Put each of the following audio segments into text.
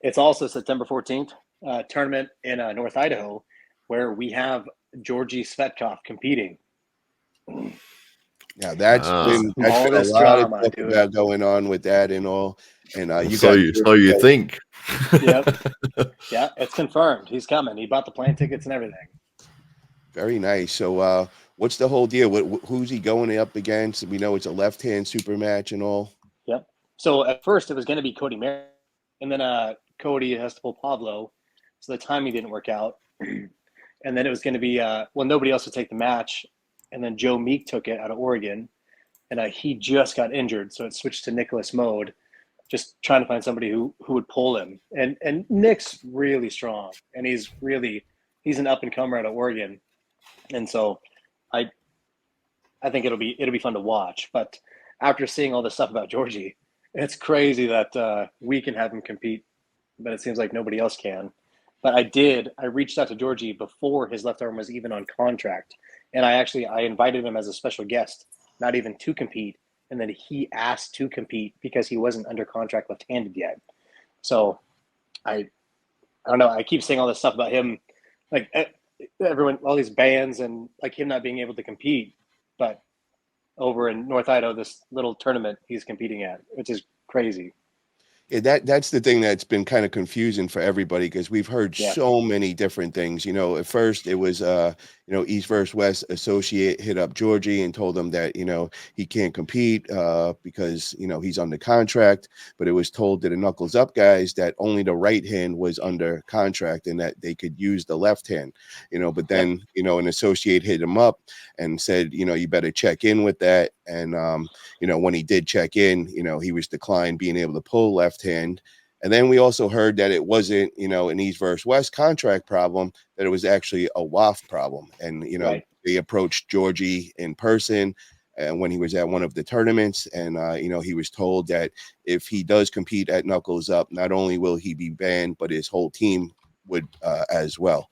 It's also September 14th, tournament in North Idaho, where we have Georgie Tsvetkov competing. Yeah, that's been All a this lot of drama, talk dude. about going on with that and all. And you So got you think? Yep. Yeah, it's confirmed. He's coming. He bought the plane tickets and everything. Very nice. So, what's the whole deal? Who's he going up against? We know it's a left-hand super match and all. Yep. So at first it was going to be Cody Merritt, and then Cody has to pull Pablo, so the timing didn't work out. And then it was going to be nobody else would take the match, and then Joe Meek took it out of Oregon, and he just got injured, so it switched to Nicholas Mode, just trying to find somebody who would pull him. And Nick's really strong, and he's an up and comer out of Oregon, and so I think it'll be fun to watch. But after seeing all this stuff about Georgie, it's crazy that we can have him compete, but it seems like nobody else can. But I reached out to Georgie before his left arm was even on contract, and I invited him as a special guest, not even to compete, and then he asked to compete because he wasn't under contract left-handed yet. So I don't know. I keep saying all this stuff about him, like everyone, all these bans, and like him not being able to compete, but over in North Idaho, this little tournament he's competing at, which is crazy. Yeah, that's the thing that's been kind of confusing for everybody because we've heard so many different things. At first it was East versus West associate hit up Georgie and told him that he can't compete because he's under contract, but it was told to the Knuckles Up guys that only the right hand was under contract and that they could use the left hand. But then an associate hit him up and said you better check in with that. And when he did check in, he was declined being able to pull left hand. And then we also heard that it wasn't, an East versus West contract problem, that it was actually a WAF problem. And, they approached Georgie in person when he was at one of the tournaments. And, he was told that if he does compete at Knuckles Up, not only will he be banned, but his whole team would as well.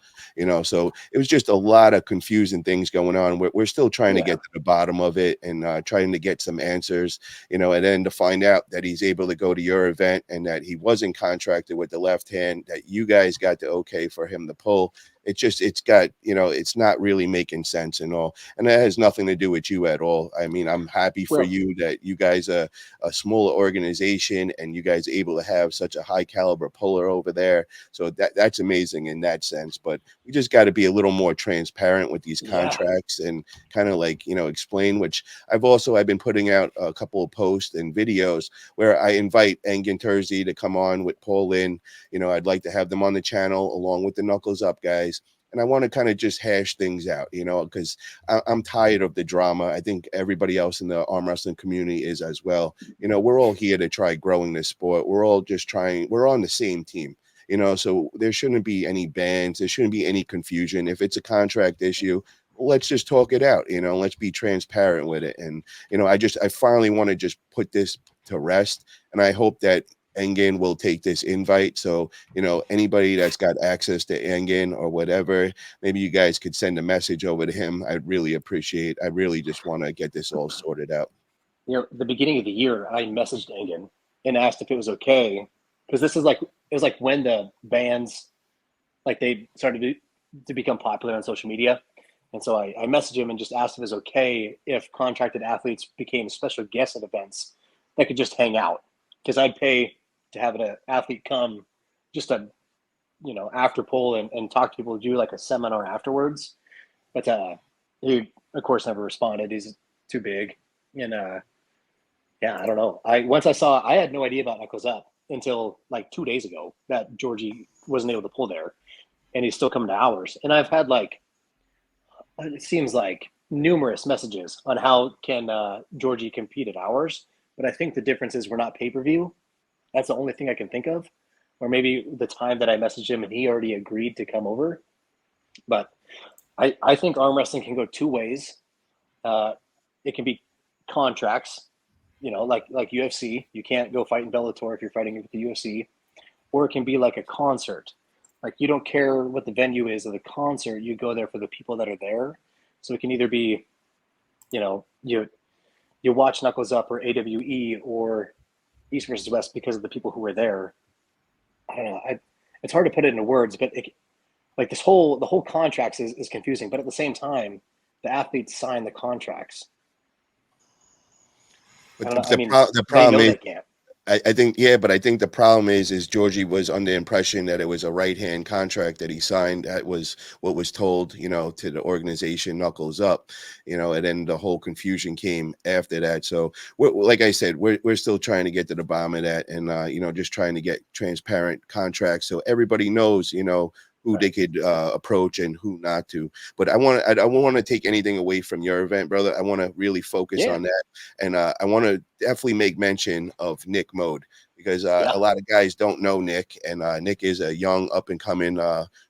So it was just a lot of confusing things going on. We're still trying to get to the bottom of it and trying to get some answers, and then to find out that he's able to go to your event and that he wasn't contracted with the left hand, that you guys got the okay for him to pull. It's got, it's not really making sense and all. And that has nothing to do with you at all. I mean, I'm happy for you that you guys are a smaller organization and you guys are able to have such a high caliber puller over there. So that's amazing in that sense. But we just got to be a little more transparent with these contracts and kind of like, explain, which I've been putting out a couple of posts and videos where I invite Engin Terzi to come on with Paul Lynn. I'd like to have them on the channel along with the Knuckles Up guys. And I want to kind of just hash things out, because I'm tired of the drama. I think everybody else in the arm wrestling community is as well. We're all here to try growing this sport. We're all just trying. We're on the same team, so there shouldn't be any bans. There shouldn't be any confusion. If it's a contract issue, let's just talk it out. Let's be transparent with it. And, I finally want to just put this to rest. And I hope that Engin will take this invite. So, anybody that's got access to Engin or whatever, maybe you guys could send a message over to him. I'd really appreciate. I really just want to get this all sorted out. The beginning of the year, I messaged Engin and asked if it was okay, because it was like when the bands, like, they started to become popular on social media. And so I messaged him and just asked if it was okay if contracted athletes became special guests at events that could just hang out, because I'd pay to have an athlete come just to, after pull and talk to people, do like a seminar afterwards. But he, of course, never responded. He's too big. And I don't know. Once I had no idea about Knuckles Up until like 2 days ago that Georgie wasn't able to pull there, and he's still coming to ours. And I've had it seems like numerous messages on how can Georgie compete at ours. But I think the difference is we're not pay-per-view. That's the only thing I can think of. Or maybe the time that I messaged him and he already agreed to come over. But I think arm wrestling can go two ways. It can be contracts, like UFC. You can't go fight in Bellator if you're fighting with the UFC. Or it can be like a concert. Like, you don't care what the venue is of the concert. You go there for the people that are there. So it can either be, you watch Knuckles Up or AWE or East versus West because of the people who were there. I don't know. It's hard to put it into words, but like the whole contracts is confusing. But at the same time, the athletes sign the contracts. I But don't know. I mean, the they problem know is, they can't. I think, yeah, but I think the problem is Georgie was under the impression that it was a right hand contract that he signed. That was what was told, to the organization, knuckles up, and then the whole confusion came after that. So, like I said, we're still trying to get to the bottom of that, and just trying to get transparent contracts so everybody knows, who they Right. could approach and who not to. But I don't want to take anything away from your event, brother. I want to really focus Yeah. on that, and I want to definitely make mention of Nick Mode because Yeah. a lot of guys don't know Nick, and Nick is a young up and coming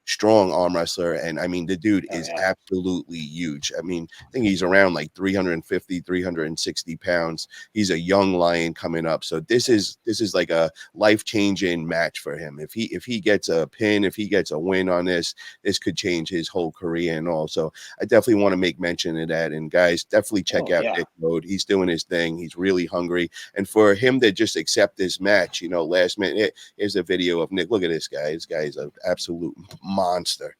strong arm wrestler, and I mean the dude Oh is yeah. absolutely huge. I mean, I think he's around like 350, 360 pounds. He's a young lion coming up, so this is like a life-changing match for him. If he gets a pin, if he gets a win on this could change his whole career and all. So I definitely want to make mention of that. And guys, definitely check Oh out yeah. Nick Mode. He's doing his thing. He's really hungry. And for him to just accept this match, last minute, here's a video of Nick. Look at this guy. This guy is an absolute monster.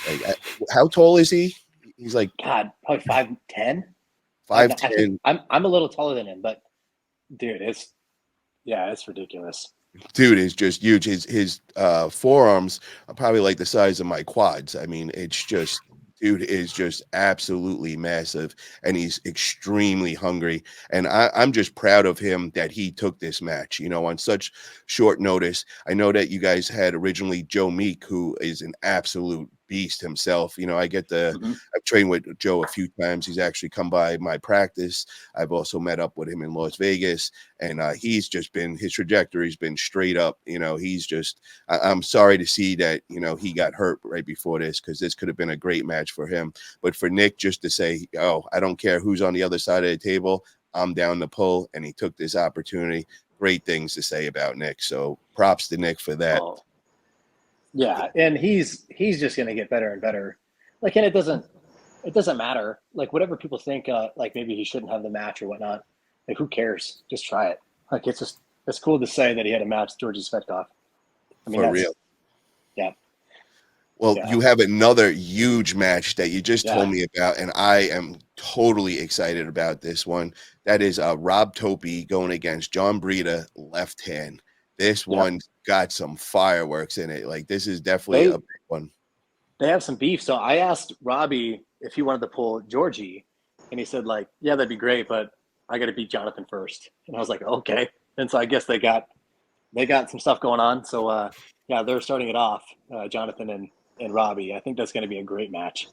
Like, how tall is he? He's like God, probably 5'10". I think 5'10". I'm a little taller than him, but dude, it's ridiculous. Dude is just huge. His forearms are probably like the size of my quads. I mean, it's just dude is just absolutely massive, and he's extremely hungry. And I'm just proud of him that he took this match, on such short notice. I know that you guys had originally Joe Meek, who is an absolute beast himself. Hmm. I've trained with Joe a few times. He's actually come by my practice. I've also met up with him in Las Vegas, and he's just been his trajectory's been straight up. He's just I'm sorry to see that he got hurt right before this, because this could have been a great match for him. But for Nick just to say, oh, I don't care who's on the other side of the table, I'm down to pull, and he took this opportunity. Great things to say about Nick. So props to Nick for that. Oh yeah, and he's just gonna get better and better. Like, and it doesn't matter. Like, whatever people think, like maybe he shouldn't have the match or whatnot. Like, who cares? Just try it. Like, it's cool to say that he had a match, Georgie Tsvetkov. I mean, For real. yeah, Well, yeah, you have another huge match that you just yeah, told me about, and I am totally excited about this one. That is Rob Topie going against John Breida, left hand. This yeah. one got some fireworks in it. Like, this is definitely a They big one. they have some beef. So I asked Robbie if he wanted to pull Georgie, and he said like, yeah, that'd be great, but I got to beat Jonathan first. And I was like, okay. And so I guess they got some stuff going on. So yeah, they're starting it off, Jonathan and Robbie. I think that's going to be a great match.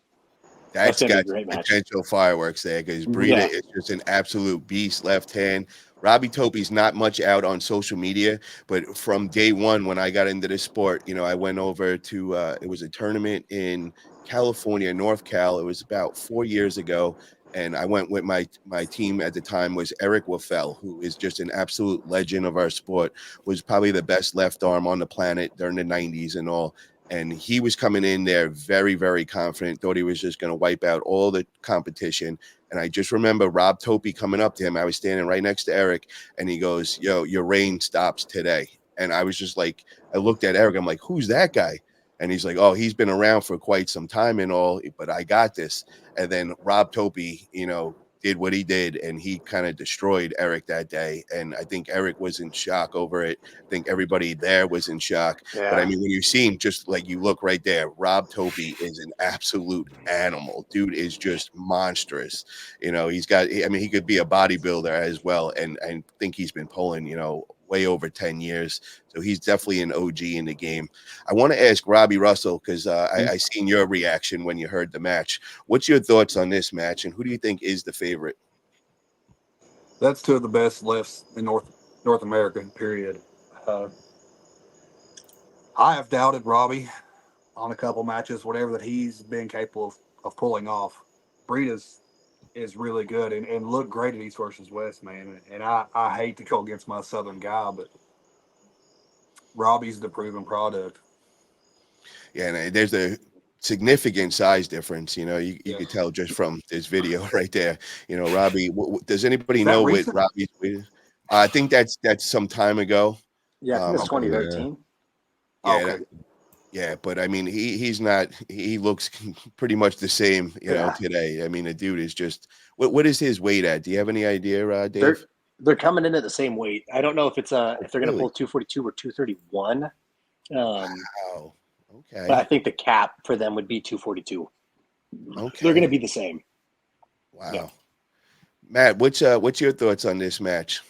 That's That's going to be a got some great match. potential fireworks there, because Breida Yeah, is just an absolute beast left hand. Robbie Topie's not much out on social media, but from day one when I got into this sport, I went over to it was a tournament in California, North Cal. It was about 4 years ago. And I went with my team at the time was Eric Waffel, who is just an absolute legend of our sport, was probably the best left arm on the planet during the 90s and all. And he was coming in there very, very confident, thought he was just going to wipe out all the competition. And I just remember Rob Topie coming up to him. I was standing right next to Eric, and he goes, "Yo, your reign stops today." And I was just like, I looked at Eric. I'm like, "Who's that guy?" And he's like, "Oh, he's been around for quite some time and all, but I got this." And then Rob Topie, did what he did, and he kind of destroyed Eric that day. And I think Eric was in shock over it. I think everybody there was in shock. But I yeah, mean, when you see him, just like you look right there, Rob Topie is an absolute animal. Dude is just monstrous. I mean, he could be a bodybuilder as well. And I think he's been pulling, way over 10 years. So he's definitely an OG in the game. I want to ask Robbie Russell, because I seen your reaction when you heard the match. What's your thoughts on this match, and who do you think is the favorite? That's two of the best lefts in North America. Period. Uh, I have doubted Robbie on a couple matches, whatever that he's been capable of pulling off. Breida's is really good and looked great at East versus West, man. And I hate to go against my Southern guy, but Robbie's the proven product. Yeah, and there's a significant size difference. You Yeah. could tell just from this video right there. Robbie. Does anybody Is that know what recent? Robbie's weight is? I think that's some time ago. yeah. I think it's Okay. Yeah. 2013. Yeah, Okay. yeah, but I mean, he's not. He looks pretty much the same, today. I mean, the dude is just. What is his weight at? Do you have any idea, They're Dave? they're coming in at the same weight. I don't know if it's Oh, if they're going to really? pull 242 or 231. Wow. But I Okay. think the cap for them would be 242. They're going to Okay. be the same. Yeah. Wow. Matt, what's your thoughts on this match?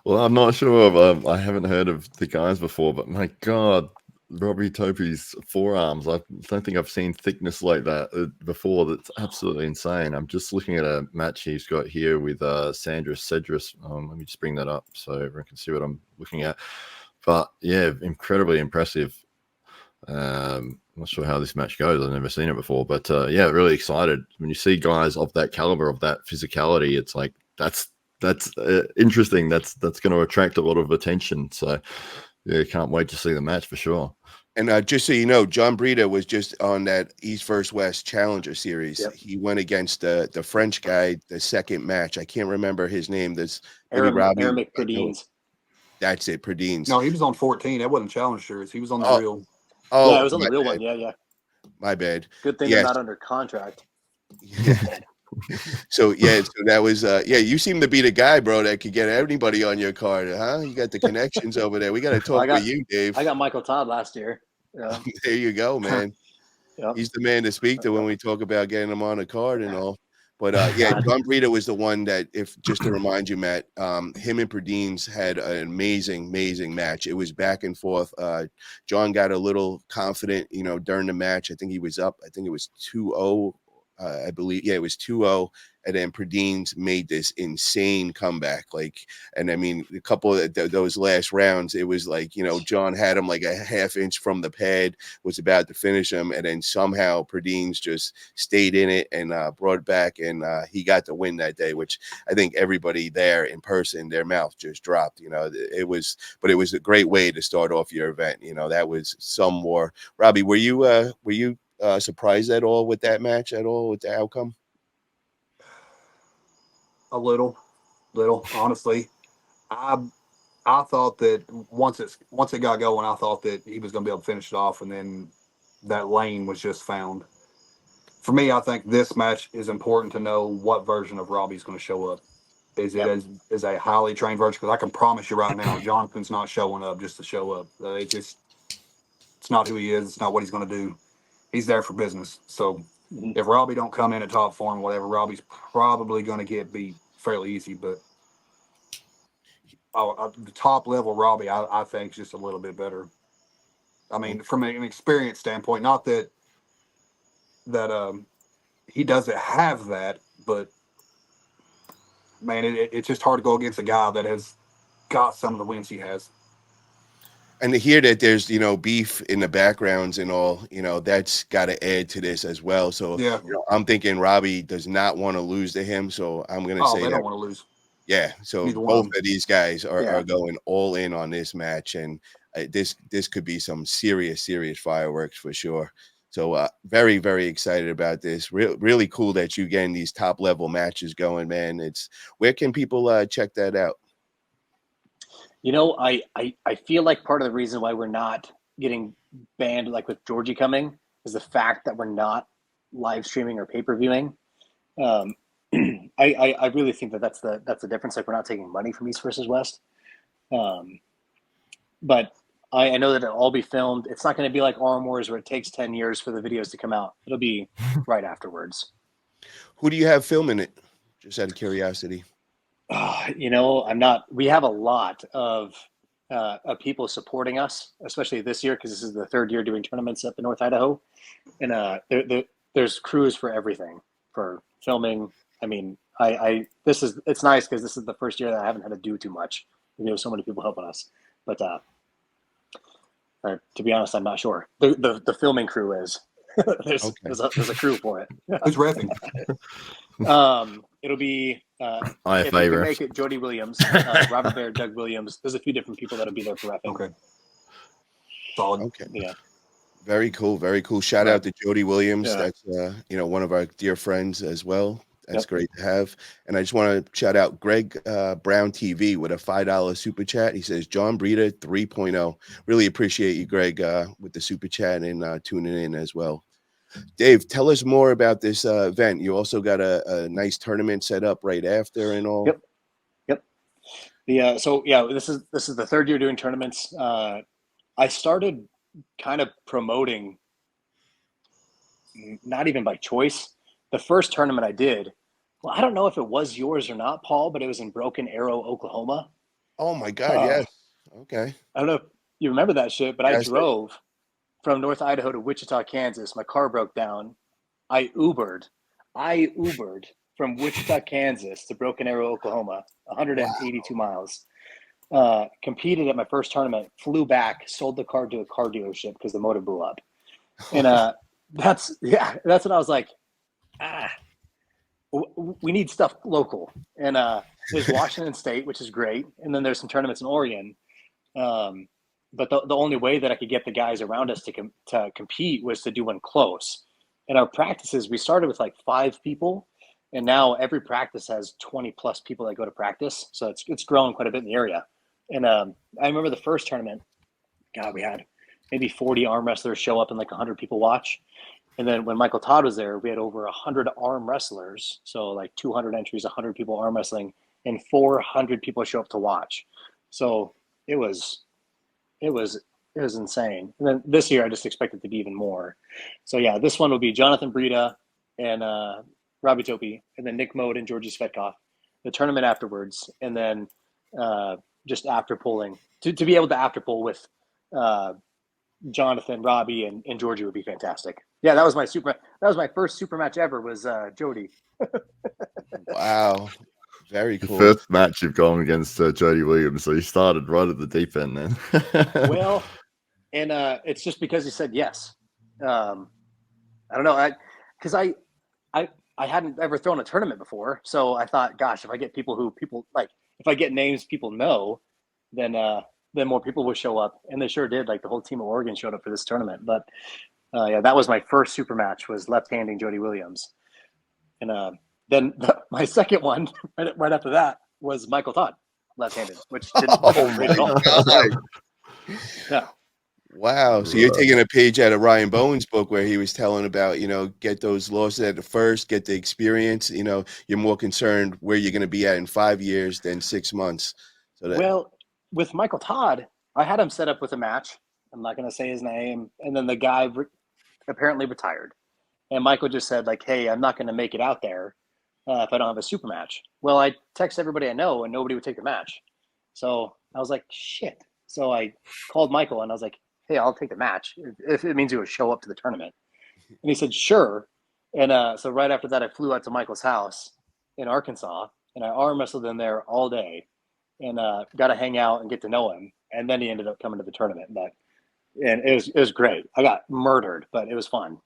Well, I'm not sure. I haven't heard of the guys before, but my God, Robbie Topie's forearms. I don't think I've seen thickness like that before. That's absolutely insane. I'm just looking at a match he's got here with Sandra Cedrus. Let me just bring that up so everyone can see what I'm looking at. But yeah, incredibly impressive. I'm not sure how this match goes. I've never seen it before, but yeah, really excited. When you see guys of that caliber, of that physicality, it's like that's interesting. That's going to attract a lot of attention. So yeah, can't wait to see the match for sure. And just so you know, John Breida was just on that East vs. West Challenger Series. Yep. He went against the French guy, the second match. I can't remember his name. There's maybe Aaron Robbie. McPerdines. That's it, Perdines. No, he was on 14. That wasn't Challenge Series. He was on the Oh, real. Oh, Yeah, it was on the my real bad. one. Yeah. My bad. Good thing Yes. they're not under contract. So that was you seem to be the guy, bro, that could get anybody on your card, huh? You got the connections over there. We got to talk with you, Dave. I got Michael Todd last year. Yeah. There you go, man. Yep. He's the man to speak to when we talk about getting him on a card and all. But John Breida was the one that, if just to remind you, Matt, him and Perdines had an amazing match. It was back and forth. John got a little confident, during the match. I think he was up. I think it was 2-0. I believe, it was 2-0, and then Perdines made this insane comeback. And I mean, a couple of those last rounds, it was like, John had him like a half inch from the pad, was about to finish him, and then somehow Perdines just stayed in it and brought it back, and he got the win that day, which I think everybody there in person, their mouth just dropped. It was a great way to start off your event. That was some more. Robbie, were you surprised at all with that match, at all with the outcome? A little, honestly. I thought that once it got going, I thought that he was going to be able to finish it off, and then that lane was just found. For me, I think this match is important to know what version of Robbie's going to show up. Is it as a highly trained version? Because I can promise you right now, Jonathan's not showing up just to show up. It's not who he is. It's not what he's going to do. He's there for business. So if Robbie don't come in at top form, whatever, Robbie's probably going to get beat fairly easy. But the top level Robbie, I think, is just a little bit better. I mean, from an experience standpoint, not that he doesn't have that, but man, it's just hard to go against a guy that has got some of the wins he has. And to hear that there's, beef in the backgrounds and all, that's got to add to this as well. So yeah, I'm thinking Robbie does not want to lose to him. So I'm going to say they that. don't want to lose. Yeah. So both of these guys are going all in on this match. And this could be some serious fireworks for sure. So very, very excited about this. Really cool that you getting these top level matches going, man. Where can people check that out? I feel like part of the reason why we're not getting banned, like with Georgie coming, is the fact that we're not live streaming or pay-per-viewing. I really think that's the difference. Like, we're not taking money from East versus West. But I know that it'll all be filmed. It's not going to be like Arm Wars where it takes 10 years for the videos to come out. It'll be right afterwards. Who do you have filming it? Just out of curiosity. We have a lot of people supporting us, especially this year, because this is the third year doing tournaments up in North Idaho. And there's crews for everything, for filming. I mean, it's nice because this is the first year that I haven't had to do too much. So many people helping us. But to be honest, I'm not sure. The filming crew is. There's a crew for it. Who's reffing? It'll be IFA if you can refs. make it, Jody Williams, Robert Baird, Doug Williams. There's a few different people that'll be there for reffing. Okay. Solid. Okay. Yeah. Very cool. Very cool. Shout out to Jody Williams. Yeah. That's one of our dear friends as well. That's great to have. And I just want to shout out Greg Brown TV with a $5 super chat. He says, John Breida 3.0. Really appreciate you, Greg, with the super chat and tuning in as well. Dave, tell us more about this event. You also got a nice tournament set up right after and all. Yep. So this is the third year doing tournaments. I started kind of promoting, not even by choice. The first tournament I did, well, I don't know if it was yours or not, Paul, but it was in Broken Arrow, Oklahoma. Oh my God, yes. Okay. I don't know if you remember that shit, but I drove from North Idaho to Wichita, Kansas. My car broke down. I Ubered from Wichita, Kansas to Broken Arrow, Oklahoma, 182 miles. Competed at my first tournament, flew back, sold the car to a car dealership because the motor blew up. And that's what I was like, we need stuff local. And there's Washington State, which is great. And then there's some tournaments in Oregon. But the only way that I could get the guys around us to compete was to do one close. And our practices, we started with like 5 people, and now every practice has 20 plus people that go to practice. So it's growing quite a bit in the area. And I remember the first tournament, God, we had maybe 40 arm wrestlers show up and like 100 people watch. And then when Michael Todd was there, we had over 100 arm wrestlers. So like 200 entries, 100 people arm wrestling, and 400 people show up to watch. So it was insane. And then this year, I just expect it to be even more. So yeah, this one will be Jonathan Breida and Robbie Topie, and then Nick Mode and Georgie Tsvetkov. The tournament afterwards, and then just after pulling to be able to after pull with Jonathan, Robbie, and Georgie would be fantastic. Yeah, that was my first super match ever. Was Jody. Wow. Very cool. The first match you've gone against Jody Williams, so you started right at the deep end then. Well, and it's just because he said yes. I don't know, because I hadn't ever thrown a tournament before, so I thought, gosh, if I get people like, if I get names people know, then more people will show up, and they sure did. Like the whole team of Oregon showed up for this tournament. But yeah, that was my first super match, was left-handing Jody Williams, and then my second one right after that was Michael Todd, left-handed, which didn't great at all. Yeah. Wow. So you're taking a page out of Ryan Bowen's book where he was telling about, get those losses at the first, get the experience. You're more concerned where you're going to be at in 5 years than 6 months. Well, with Michael Todd, I had him set up with a match. I'm not going to say his name. And then the guy apparently retired. And Michael just said, like, hey, I'm not going to make it out there if I don't have a super match. Well, I text everybody I know, and nobody would take the match. So I was like, shit. So I called Michael, and I was like, hey, I'll take the match if it means you would show up to the tournament. And he said, sure. And so right after that, I flew out to Michael's house in Arkansas, and I arm wrestled in there all day, and got to hang out and get to know him. And then he ended up coming to the tournament. And it was great. I got murdered, but it was fun.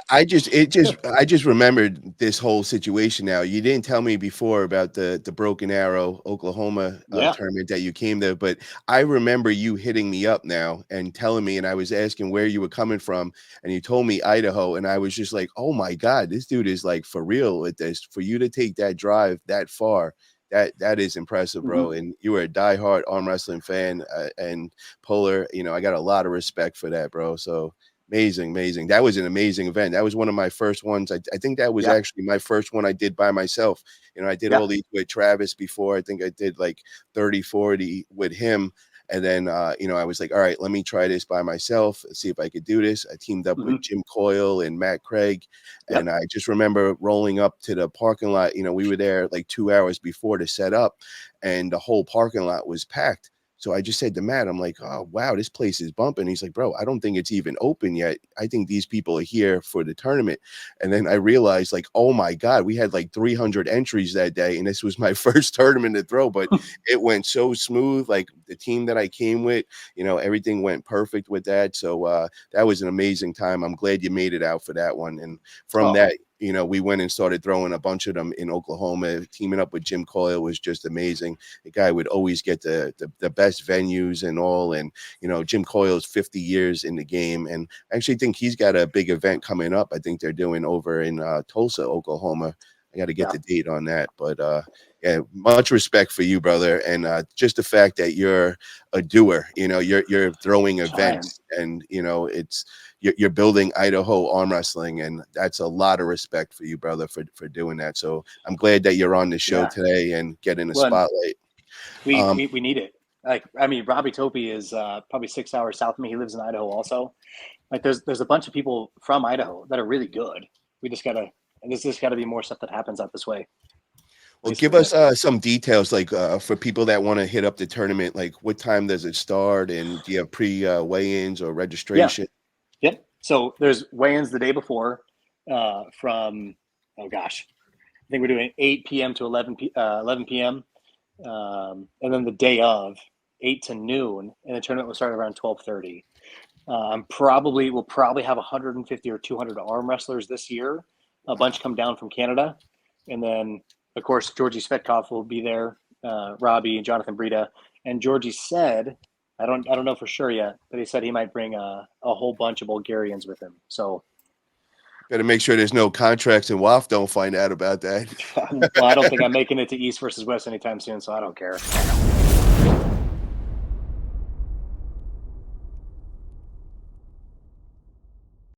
I just remembered this whole situation now. You didn't tell me before about the Broken Arrow, Oklahoma tournament that you came there, but I remember you hitting me up now and telling me, and I was asking where you were coming from, and you told me Idaho, and I was just like, oh my God, this dude is like for real with this. For you to take that drive that far, that is impressive, bro. Mm-hmm. And you were a diehard arm wrestling fan and puller. I got a lot of respect for that, bro. So amazing. That was an amazing event. That was one of my first ones. I think that was actually my first one I did by myself. I did all these with Travis before. I think I did like 30, 40 with him. And then, I was like, all right, let me try this by myself, see if I could do this. I teamed up with Jim Coyle and Matt Craig. And I just remember rolling up to the parking lot. We were there like 2 hours before to set up, and the whole parking lot was packed. So I just said to Matt, I'm like, oh, wow, this place is bumping. He's like, bro, I don't think it's even open yet. I think these people are here for the tournament. And then I realized, like, oh, my God, we had like 300 entries that day. And this was my first tournament to throw, but it went so smooth. Like the team that I came with, everything went perfect with that. So that was an amazing time. I'm glad you made it out for that one. And from that, you know, we went and started throwing a bunch of them in Oklahoma. Teaming up with Jim Coyle was just amazing. The guy would always get the best venues and all. And, you know, Jim Coyle's 50 years in the game. And I actually think he's got a big event coming up. I think they're doing over in Tulsa, Oklahoma. I got to get the date on that. But yeah, much respect for you, brother. And just the fact that you're a doer, you know, you're throwing events and, you know, you're building Idaho arm wrestling. And that's a lot of respect for you, brother, for doing that. So I'm glad that you're on the show today and getting a spotlight. We need it. Like, I mean, Robbie Topie is probably 6 hours south of me. He lives in Idaho also. Like there's a bunch of people from Idaho that are really good. There's just gotta be more stuff that happens out this way. Well, give us some details, like for people that want to hit up the tournament, like what time does it start, and do you have weigh-ins or registration? Yep. So there's weigh-ins the day before from, oh gosh, I think we're doing 8 p.m. to 11 p.m. And then the day of 8 to noon, and the tournament will start around 12:30. We'll probably have 150 or 200 arm wrestlers this year. A bunch come down from Canada, and then of course Georgie Tsvetkov will be there. Robbie and Jonathan Breida, and Georgie said, I don't know for sure yet, but he said he might bring a whole bunch of Bulgarians with him. So better make sure there's no contracts and WAF don't find out about that. Well, I don't think I'm making it to East versus West anytime soon, so I don't care.